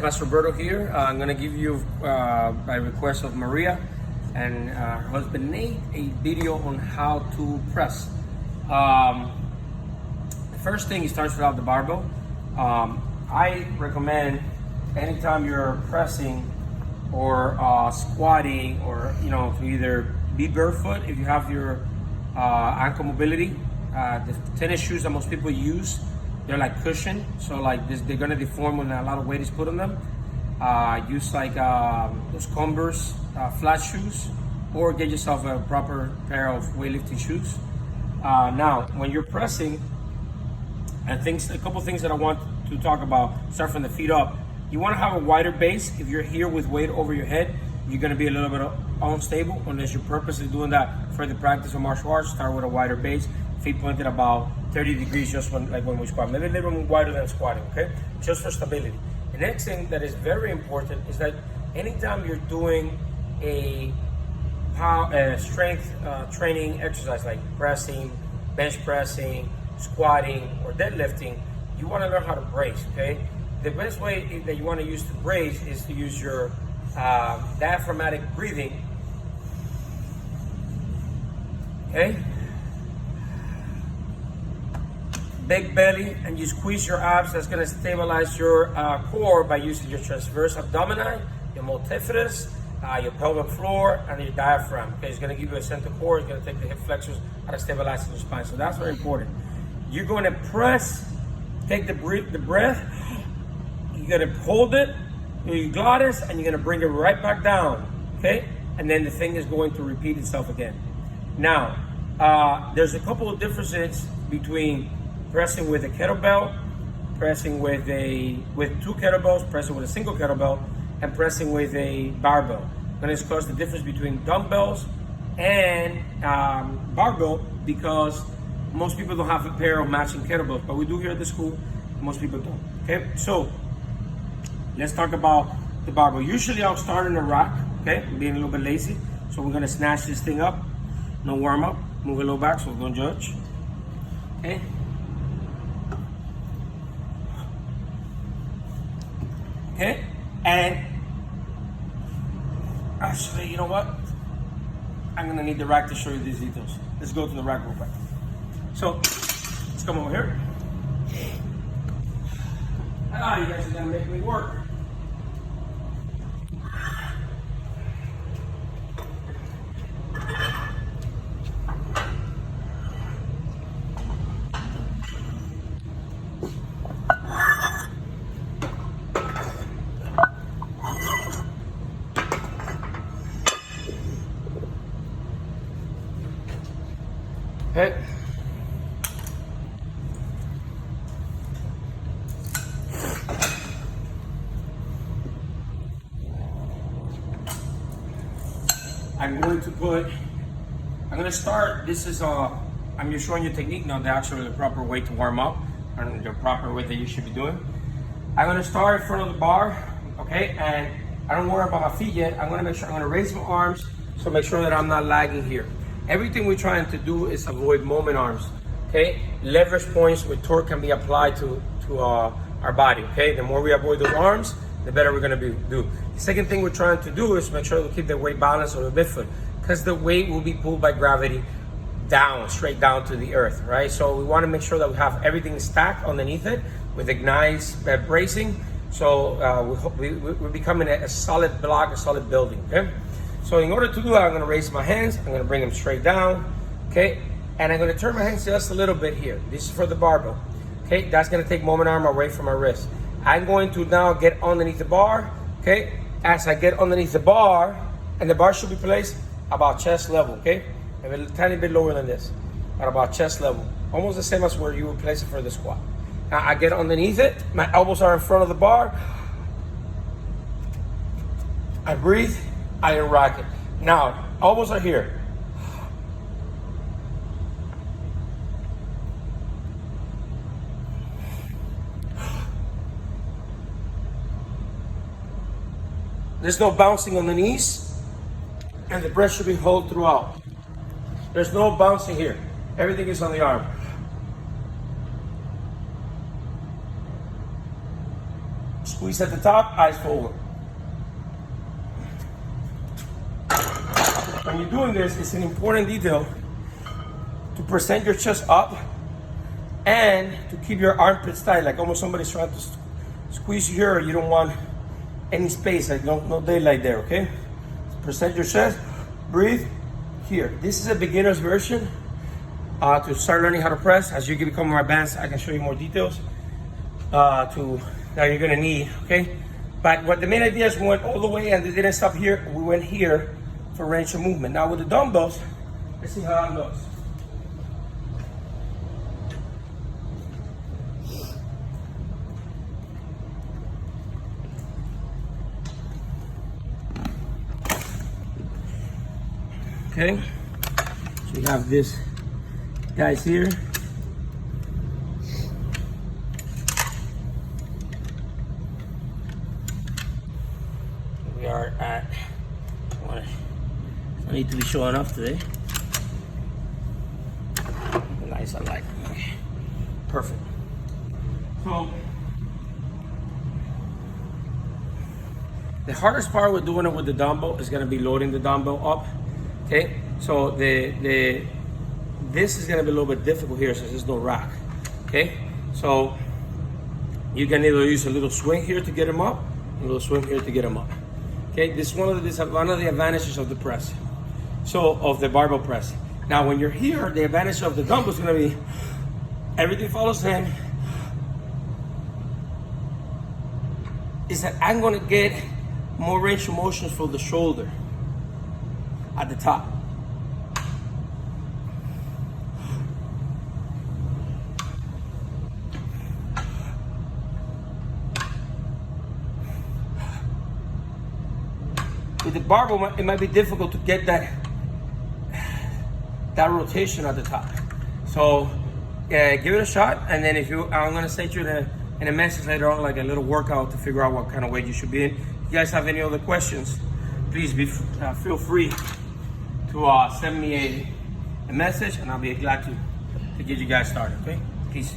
Master Roberto here. I'm going to give you, by request of Maria and her husband Nate, a video on how to press. The first thing, he starts without the barbell. I recommend anytime you're pressing or squatting, or to either be barefoot if you have your ankle mobility. The tennis shoes that most people use, they're like cushion, so like this, they're gonna deform when a lot of weight is put on them. Use like those Converse flat shoes, or get yourself a proper pair of weightlifting shoes. Now, when you're pressing, a couple things that I want to talk about. Start from the feet up. You want to have a wider base. If you're here with weight over your head, you're going to be a little bit unstable unless you're purposely doing that for the practice of martial arts. Start with a wider base, feet pointed about 30 degrees, just when we squat. Maybe a little bit wider than squatting, okay? Just for stability. The next thing that is very important is that anytime you're doing a strength training exercise like pressing, bench pressing, squatting, or deadlifting, you want to learn how to brace, okay? The best way that you want to use to brace is to use your diaphragmatic breathing, okay? Big belly, and you squeeze your abs. That's going to stabilize your core by using your transverse abdomini, your multifidus, your pelvic floor, and your diaphragm. Okay, it's going to give you a center core. It's going to take the hip flexors out of stabilizing your spine. So that's very important. You're going to press, take the breath. You're going to hold it, your glottis, and you're going to bring it right back down. Okay, and then the thing is going to repeat itself again. Now, there's a couple of differences between pressing with a kettlebell, pressing with two kettlebells, pressing with a single kettlebell, and pressing with a barbell. I'm going to discuss the difference between dumbbells and barbell, because most people don't have a pair of matching kettlebells, but we do here at the school. Most people don't. Okay, so let's talk about the barbell. Usually I'll start in a rack, okay? I'm being a little bit lazy, so we're going to snatch this thing up. No warm up. Move a little back so we don't judge. Okay. Okay, and actually, you know what? I'm gonna need the rack to show you these details. Let's go to the rack real quick. So, let's come over here. You guys are gonna make me work. Okay. I'm going to start, this is I'm just showing you technique, not the proper way to warm up, and the proper way that you should be doing. I'm going to start in front of the bar, okay, and I don't worry about my feet yet. I'm going to raise my arms, so make sure that I'm not lagging here. Everything we're trying to do is avoid moment arms, okay? Leverage points with torque can be applied to our body, okay? The more we avoid those arms, the better we're gonna do. The second thing we're trying to do is make sure we keep the weight balanced on the midfoot, because the weight will be pulled by gravity down, straight down to the earth, right? So we wanna make sure that we have everything stacked underneath it with a nice bracing. So we're becoming a solid block, a solid building, okay? So in order to do that, I'm going to raise my hands. I'm going to bring them straight down, okay? And I'm going to turn my hands just a little bit here. This is for the barbell, okay? That's going to take moment arm away from my wrist. I'm going to now get underneath the bar, okay? As I get underneath the bar, and the bar should be placed about chest level, okay? Maybe a tiny bit lower than this, at about chest level. Almost the same as where you would place it for the squat. Now I get underneath it. My elbows are in front of the bar. I breathe. I rack it. Now, elbows are here. There's no bouncing on the knees, and the breath should be held throughout. There's no bouncing here. Everything is on the arm. Squeeze at the top, eyes forward. When you're doing this, it's an important detail to present your chest up and to keep your armpits tight, like almost somebody's trying to squeeze you here. You don't want any space, like no daylight there, okay? Present your chest, breathe here. This is a beginner's version to start learning how to press. As you become more advanced, I can show you more details that you're gonna need, okay? But what the main idea is, we went all the way and they didn't stop here. We went here for range of movement. Now with the dumbbells, let's see how that looks. Okay, so we have this guys here. We are at, I need to be showing off today. Nice, I like it. Okay. Perfect. So, the hardest part with doing it with the dumbbell is gonna be loading the dumbbell up. Okay, so this is gonna be a little bit difficult here since there's no rack. Okay, so you can either use a little swing here to get them up, a little swing here to get them up. Okay, this is one of the advantages of the press. So of the barbell press. Now when you're here, the advantage of the dumbbell is gonna be everything follows him. Is that I'm gonna get more range of motion for the shoulder at the top. With the barbell, it might be difficult to get that rotation at the top. So give it a shot, and then I'm gonna send you in a message later on, like a little workout to figure out what kind of weight you should be in. If you guys have any other questions, please feel free to send me a message, and I'll be glad to get you guys started. Okay, peace.